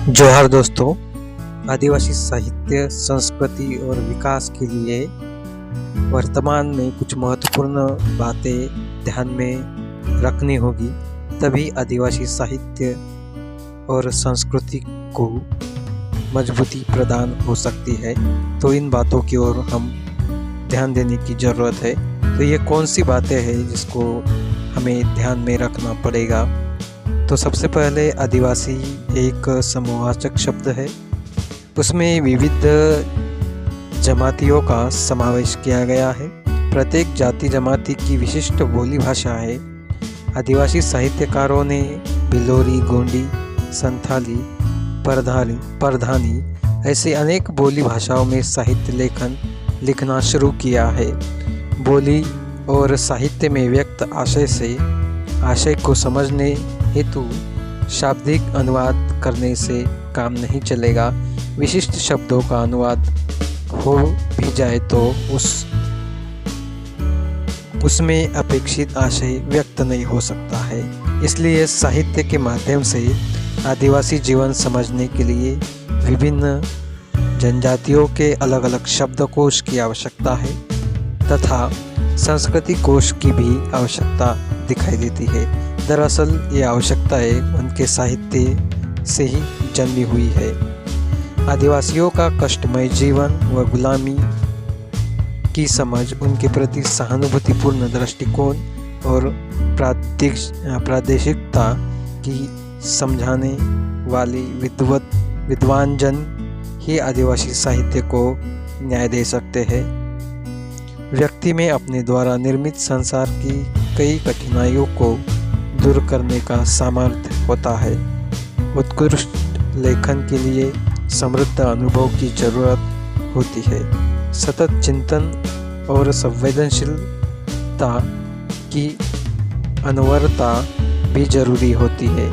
जोहार दोस्तों। आदिवासी साहित्य, संस्कृति और विकास के लिए वर्तमान में कुछ महत्वपूर्ण बातें ध्यान में रखनी होगी, तभी आदिवासी साहित्य और संस्कृति को मजबूती प्रदान हो सकती है। तो इन बातों की ओर हम ध्यान देने की ज़रूरत है। तो ये कौन सी बातें हैं जिसको हमें ध्यान में रखना पड़ेगा? तो सबसे पहले आदिवासी एक समूहवाचक शब्द है। उसमें विविध जमातियों का समावेश किया गया है। प्रत्येक जाति जमाति की विशिष्ट बोली भाषा है। आदिवासी साहित्यकारों ने भिलोरी, गोंडी, संथाली, परधानी ऐसे अनेक बोली भाषाओं में साहित्य लिखना शुरू किया है। बोली और साहित्य में व्यक्त आशय को समझने हेतु शाब्दिक अनुवाद करने से काम नहीं चलेगा। विशिष्ट शब्दों का अनुवाद हो भी जाए तो उसमें अपेक्षित आशय व्यक्त नहीं हो सकता है। इसलिए साहित्य के माध्यम से आदिवासी जीवन समझने के लिए विभिन्न जनजातियों के अलग अलग शब्दकोश की आवश्यकता है तथा संस्कृति कोश की भी आवश्यकता दिखाई देती है। दरअसल ये आवश्यकताएं उनके साहित्य से ही जन्मी हुई है। आदिवासियों का कष्टमय जीवन व गुलामी की समझ, उनके प्रति सहानुभूतिपूर्ण दृष्टिकोण और प्रादेशिकता की समझाने वाली विद्वान जन ही आदिवासी साहित्य को न्याय दे सकते हैं। व्यक्ति में अपने द्वारा निर्मित संसार की कई कठिनाइयों को दूर करने का सामर्थ्य होता है। उत्कृष्ट लेखन के लिए समृद्ध अनुभव की जरूरत होती है। सतत चिंतन और संवेदनशीलता की अनवरता भी जरूरी होती है।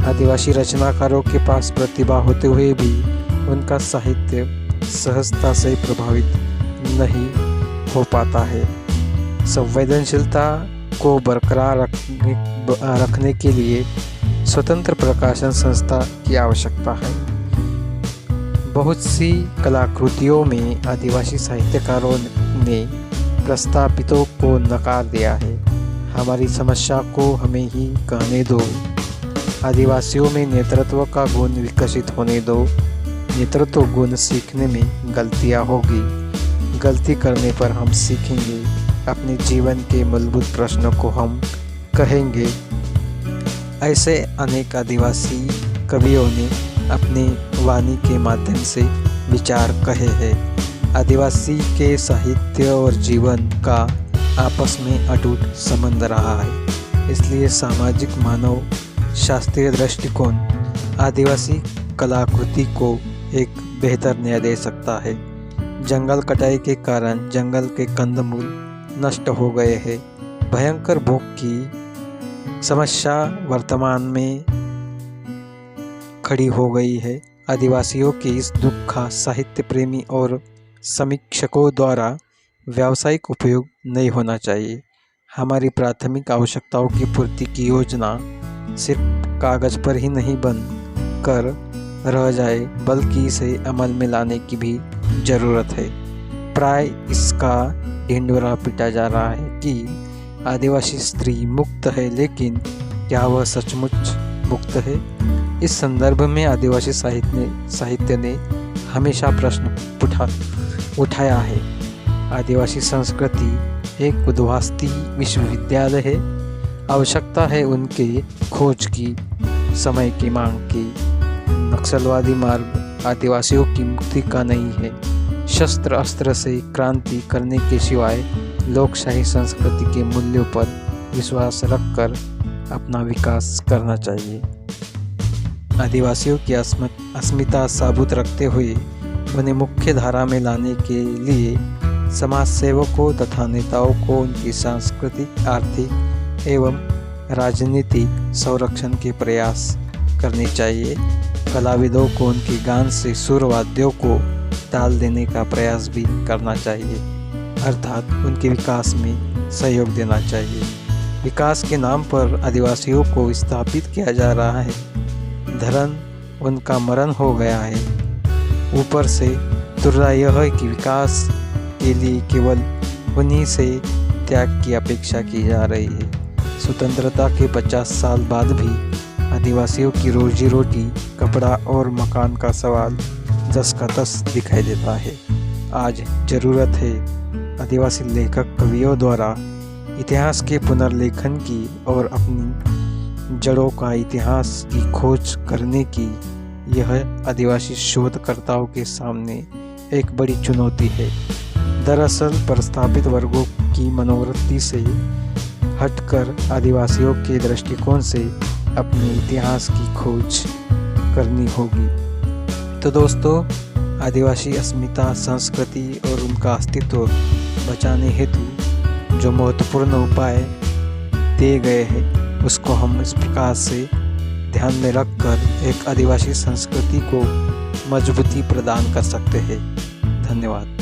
आदिवासी रचनाकारों के पास प्रतिभा होते हुए भी उनका साहित्य सहजता से प्रभावित नहीं हो पाता है। संवेदनशीलता को बरकरार रखने के लिए स्वतंत्र प्रकाशन संस्था की आवश्यकता है। बहुत सी कलाकृतियों में आदिवासी साहित्यकारों ने प्रस्तावितों को नकार दिया है। हमारी समस्या को हमें ही कहने दो। आदिवासियों में नेतृत्व का गुण विकसित होने दो। नेतृत्व गुण सीखने में गलतियाँ होगी। गलती करने पर हम सीखेंगे। अपने जीवन के मूलभूत प्रश्नों को हम कहेंगे। ऐसे अनेक आदिवासी कवियों ने अपने वाणी के माध्यम से विचार कहे हैं। आदिवासी के साहित्य और जीवन का आपस में अटूट संबंध रहा है। इसलिए सामाजिक मानव शास्त्रीय दृष्टिकोण आदिवासी कलाकृति को एक बेहतर न्याय दे सकता है। जंगल कटाई के कारण जंगल के कंदमूल नष्ट हो गए हैं। भयंकर भूख की समस्या वर्तमान में खड़ी हो गई है। आदिवासियों के इस दुख का साहित्य प्रेमी और समीक्षकों द्वारा व्यावसायिक उपयोग नहीं होना चाहिए। हमारी प्राथमिक आवश्यकताओं की पूर्ति की योजना सिर्फ कागज पर ही नहीं बन कर रह जाए, बल्कि इसे अमल में लाने की भी ज़रूरत है। प्राय इसका ढिंढोरा पीटा जा रहा है कि आदिवासी स्त्री मुक्त है, लेकिन क्या वह सचमुच मुक्त है? इस संदर्भ में आदिवासी साहित्य ने हमेशा प्रश्न उठाया है। आदिवासी संस्कृति एक उद्वास्ती विश्वविद्यालय है। आवश्यकता है उनके खोज की, समय की मांग की। नक्सलवादी मार्ग आदिवासियों की मुक्ति का नहीं है। शस्त्र अस्त्र से क्रांति करने के सिवाय लोकशाही संस्कृति के मूल्यों पर विश्वास रखकर अपना विकास करना चाहिए। आदिवासियों की अस्मिता साबुत रखते हुए उन्हें मुख्य धारा में लाने के लिए समाज सेवकों तथा नेताओं को उनकी सांस्कृतिक, आर्थिक एवं राजनीतिक संरक्षण के प्रयास करने चाहिए। कलाविदों को उनके गान से सुर वाद्यों को डाल देने का प्रयास भी करना चाहिए, अर्थात उनके विकास में सहयोग देना चाहिए। विकास के नाम पर आदिवासियों को स्थापित किया जा रहा है। धर्म उनका मरण हो गया है। ऊपर से तुर्रा यह है कि विकास के लिए केवल उन्हीं से त्याग की अपेक्षा की जा रही है। स्वतंत्रता के 50 साल बाद भी आदिवासियों की रोजी रोटी, कपड़ा और मकान का सवाल जस का तस दिखाई देता है। आज ज़रूरत है आदिवासी लेखक कवियों द्वारा इतिहास के पुनर्लेखन की और अपनी जड़ों का इतिहास की खोज करने की। यह आदिवासी शोधकर्ताओं के सामने एक बड़ी चुनौती है। दरअसल प्रस्थापित वर्गों की मनोवृत्ति से हटकर आदिवासियों के दृष्टिकोण से अपने इतिहास की खोज करनी होगी। तो दोस्तों, आदिवासी अस्मिता, संस्कृति और उनका अस्तित्व बचाने हेतु जो महत्वपूर्ण उपाय दिए गए हैं उसको हम इस प्रकार से ध्यान में रखकर एक आदिवासी संस्कृति को मजबूती प्रदान कर सकते हैं। धन्यवाद।